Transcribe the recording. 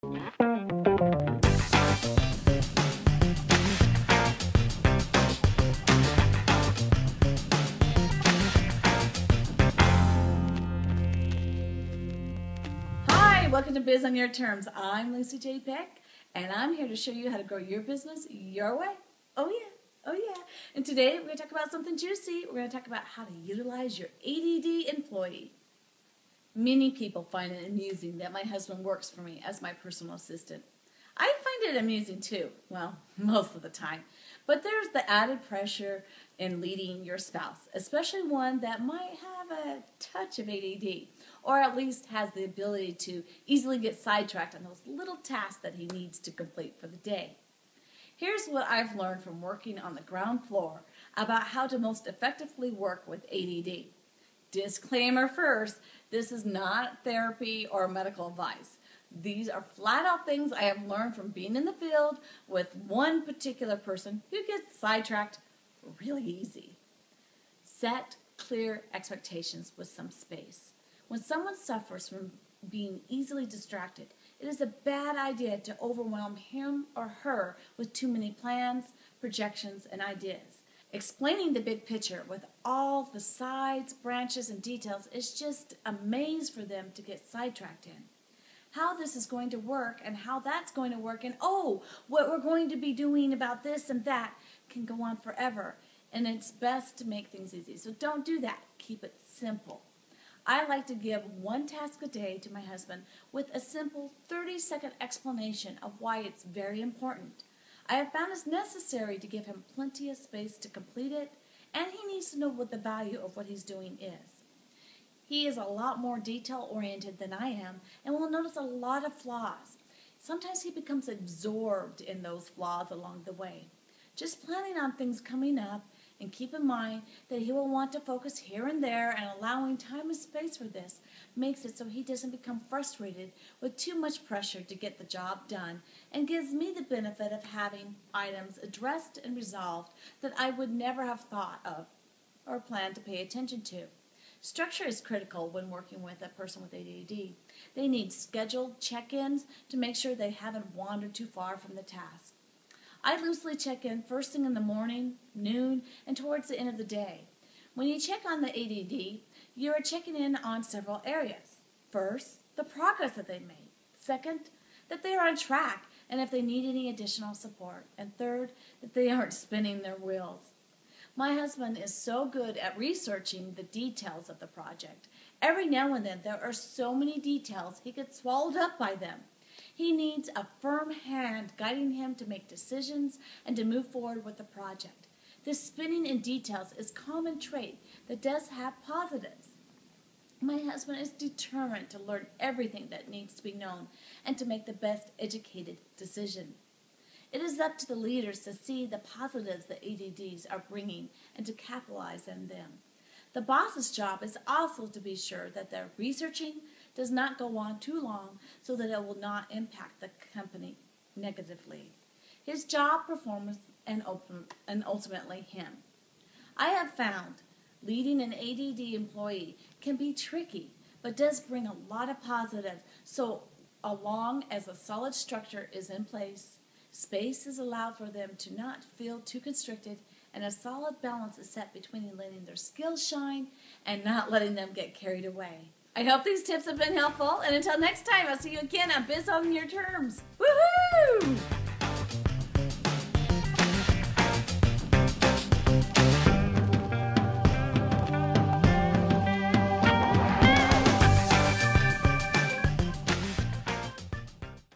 Hi, welcome to Biz on Your Terms. I'm Lucy J. Peck, and I'm here to show you how to grow your business your way. Oh yeah, oh yeah. And today we're going to talk about something juicy. We're going to talk about how to utilize your ADD employee. Many people find it amusing that my husband works for me as my personal assistant. I find it amusing too, well, most of the time. But there's the added pressure in leading your spouse, especially one that might have a touch of ADD, or at least has the ability to easily get sidetracked on those little tasks that he needs to complete for the day. Here's what I've learned from working on the ground floor about how to most effectively work with ADD. Disclaimer first, this is not therapy or medical advice. These are flat out things I have learned from being in the field with one particular person who gets sidetracked really easy. Set clear expectations with some space. When someone suffers from being easily distracted, it is a bad idea to overwhelm him or her with too many plans, projections, and ideas. Explaining the big picture with all the sides, branches, and details is just a maze for them to get sidetracked in. How this is going to work and how that's going to work and what we're going to be doing about this and that can go on forever. And it's best to make things easy. So don't do that. Keep it simple. I like to give one task a day to my husband with a simple 30-second explanation of why it's very important. I have found it's necessary to give him plenty of space to complete it, and he needs to know what the value of what he's doing is. He is a lot more detail-oriented than I am and will notice a lot of flaws. Sometimes he becomes absorbed in those flaws along the way. Just planning on things coming up and keep in mind that he will want to focus here and there, and allowing time and space for this makes it so he doesn't become frustrated with too much pressure to get the job done, and gives me the benefit of having items addressed and resolved that I would never have thought of or planned to pay attention to. Structure is critical when working with a person with ADHD. They need scheduled check-ins to make sure they haven't wandered too far from the task. I loosely check in first thing in the morning, noon, and towards the end of the day. When you check on the ADD, you are checking in on several areas. First, the progress that they made. Second, that they are on track and if they need any additional support. And third, that they aren't spinning their wheels. My husband is so good at researching the details of the project. Every now and then there are so many details he gets swallowed up by them. He needs a firm hand guiding him to make decisions and to move forward with the project. This spinning in details is a common trait that does have positives. My husband is determined to learn everything that needs to be known and to make the best educated decision. It is up to the leaders to see the positives that ADDs are bringing and to capitalize on them. The boss's job is also to be sure that their researching does not go on too long so that it will not impact the company negatively. His job, performance, and ultimately him. I have found leading an ADD employee can be tricky, but does bring a lot of positive, so long as a solid structure is in place, space is allowed for them to not feel too constricted, and a solid balance is set between letting their skills shine and not letting them get carried away. I hope these tips have been helpful, and until next time, I'll see you again on Biz on Your Terms. Woohoo!